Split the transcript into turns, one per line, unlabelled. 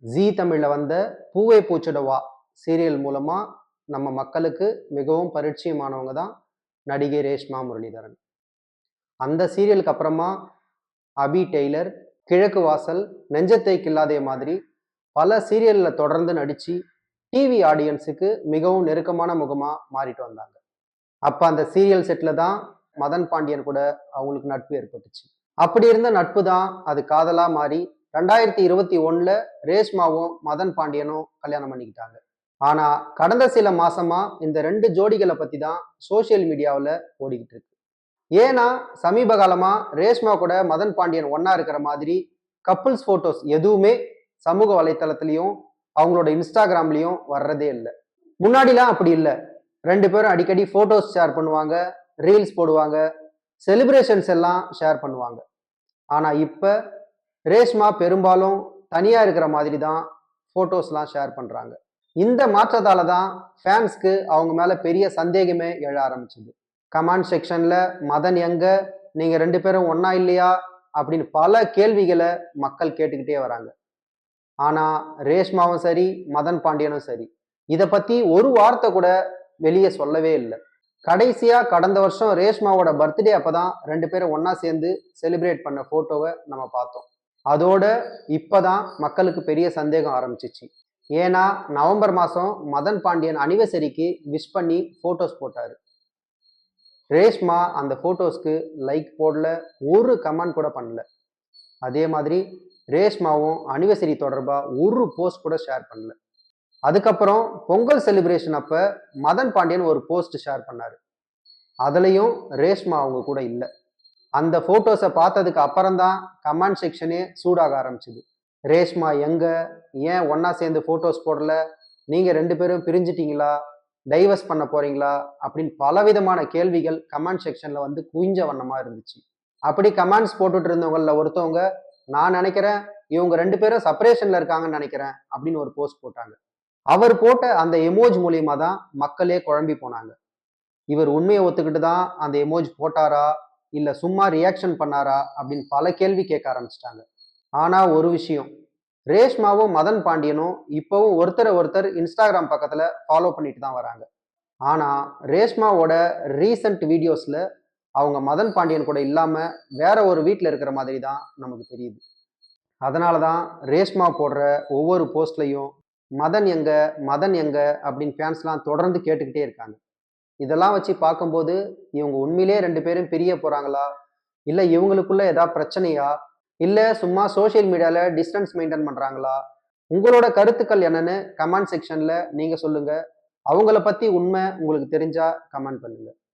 ஜீ தமிழ்ல வந்த பூவே பூச்சிடவா சீரியல் மூலமா நம்ம மக்களுக்கு மிகவும் பரிச்சயமானவங்க தான் நடிகை ரேஷ்மா முரளிதரன். அந்த சீரியலுக்கு அப்புறமா அபி டெய்லர், கிழக்கு வாசல், நெஞ்சத்தை கில்லாதே மாதிரி பல சீரியல்ல தொடர்ந்து நடிச்சு டிவி ஆடியன்ஸுக்கு மிகவும் நெருக்கமான முகமா மாறிட்டு வந்தாங்க. அப்ப அந்த சீரியல் செட்ல தான் மதன் பாண்டியன் கூட அவங்களுக்கு நட்பு ஏற்பட்டுச்சு. அப்படி இருந்த நட்பு தான் அது காதலா மாறி 2021ல ரேஷ்மாவும் மதன் பாண்டியனும் கல்யாணம் பண்ணிக்கிட்டாங்க. ஆனா கடந்த சில மாசமா இந்த 2 ஜோடிகளை பத்தி தான் சோசியல் மீடியாவுல ஓடிக்கிட்டு இருக்கு. ஏன்னா சமீப காலமா ரேஷ்மா கூட மதன் பாண்டியன் ஒண்ணா இருக்கிற மாதிரி கப்புள்ஸ் போட்டோஸ் எதுவுமே சமூக வலைத்தளத்திலையும் அவங்களோட இன்ஸ்டாகிராம்லயும் வர்றதே இல்லை. முன்னாடிலாம் அப்படி இல்லை. 2 பேரும் அடிக்கடி போட்டோஸ் ஷேர் பண்ணுவாங்க, ரீல்ஸ் போடுவாங்க, செலிப்ரேஷன்ஸ் எல்லாம் ஷேர் பண்ணுவாங்க. ஆனா இப்ப ரேஷ்மா பெரும்பாலும் தனியா இருக்கிற மாதிரி தான் போட்டோஸ்லாம் ஷேர் பண்றாங்க. இந்த மாற்றத்தால தான் ஃபேன்ஸ்க்கு அவங்க மேல பெரிய சந்தேகமே எழ ஆரம்பிச்சது. கமெண்ட் செக்ஷன்ல மதன் எங்க, நீங்க 2 பேரும் ஒண்ணா இல்லையா அப்படின்னு பல கேள்விகளை மக்கள் கேட்டுக்கிட்டே வராங்க. ஆனா ரேஷ்மாவும் சரி, மதன் பாண்டியனும் சரி, இத பத்தி ஒரு வார்த்தை கூட வெளியே சொல்லவே இல்லை. கடைசியா கடந்த வருஷம் ரேஷ்மாவோட பர்த்டே அப்பதான் 2 பேரும் ஒண்ணா சேர்ந்து செலிப்ரேட் பண்ண போட்டோவை நம்ம பார்த்தோம். அதோட இப்பதான் மக்களுக்கு பெரிய சந்தேகம் ஆரம்பிச்சிச்சு. ஏன்னா நவம்பர் மாசம் மதன் பாண்டியன் அனிவர்சரிக்கு விஷ் பண்ணி போட்டோஸ் போட்டாரு. ரேஷ்மா அந்த போட்டோஸ்க்கு லைக் போடல, ஒரு கமெண்ட் கூட பண்ணல. அதே மாதிரி ரேஷ்மாவும் அனிவர்சரி தொடர்பா ஒரு போஸ்ட் கூட ஷேர் பண்ணல. அதுக்கப்புறம் பொங்கல் செலிப்ரேஷன் அப்ப மதன் பாண்டியன் ஒரு போஸ்ட் ஷேர் பண்ணாரு. அதுலயும் ரேஷ்மா அவங்க கூட இல்லை. அந்த போட்டோஸை பார்த்ததுக்கு அப்புறம் தான் கமெண்ட் செக்ஷனே சூடாக ஆரம்பிச்சுது. ரேஷ்மா எங்க, ஏன் ஒன்னா சேர்ந்து போட்டோஸ் போடல, நீங்க 2 பேரும் பிரிஞ்சிட்டீங்களா, டைவர்ஸ் பண்ண போறீங்களா அப்படின்னு பலவிதமான கேள்விகள் கமெண்ட் செக்ஷன்ல வந்து குவிஞ்ச வண்ணமா இருந்துச்சு. அப்படி கமெண்ட்ஸ் போட்டுட்டு இருந்தவங்கள ஒருத்தவங்க, நான் நினைக்கிறேன் இவங்க 2 பேரும் செப்பரேஷன்ல இருக்காங்கன்னு நினைக்கிறேன் அப்படின்னு ஒரு போஸ்ட் போட்டாங்க. அவர் போட்ட அந்த எமோஜ் மூலியமா தான் மக்களே குழம்பி போனாங்க. இவர் உண்மையை ஒத்துக்கிட்டு தான் அந்த எமோஜ் போட்டாரா, இல்ல சும்மா ரியாக்ஷன் பண்ணாரா அப்படின்னு பல கேள்வி கேட்க ஆரம்பிச்சிட்டாங்க. ஆனா ஒரு விஷயம், ரேஷ்மாவும் மதன் பாண்டியனும் இப்பவும் ஒருத்தரை ஒருத்தர் இன்ஸ்டாகிராம் பக்கத்துல ஃபாலோ பண்ணிட்டு தான் வராங்க. ஆனா ரேஷ்மாவோட ரீசன்ட் வீடியோஸ்ல அவங்க மதன் பாண்டியன் கூட இல்லாம வேற ஒரு வீட்டுல இருக்கிற மாதிரி தான் நமக்கு தெரியுது. அதனாலதான் ரேஷ்மா போடுற ஒவ்வொரு போஸ்ட்லையும் மதன் எங்க, மதன் எங்க அப்படின்னு ஃபேன்ஸ்லாம் தொடர்ந்து கேட்டுக்கிட்டே இருக்காங்க. இதெல்லாம் வச்சு பார்க்கும்போது இவங்க உண்மையிலேயே 2 பேரும் பிரிய போறாங்களா, இல்ல இவங்களுக்குள்ள ஏதாவது பிரச்சனையா, இல்ல சும்மா சோசியல் மீடியால டிஸ்டன்ஸ் மெயின்டைன் பண்றாங்களா? உங்களோட கருத்துக்கள் என்னன்னு கமெண்ட் செக்ஷன்ல நீங்க சொல்லுங்க. அவங்கள பத்தி உண்மை உங்களுக்கு தெரிஞ்சா கமெண்ட் பண்ணுங்க.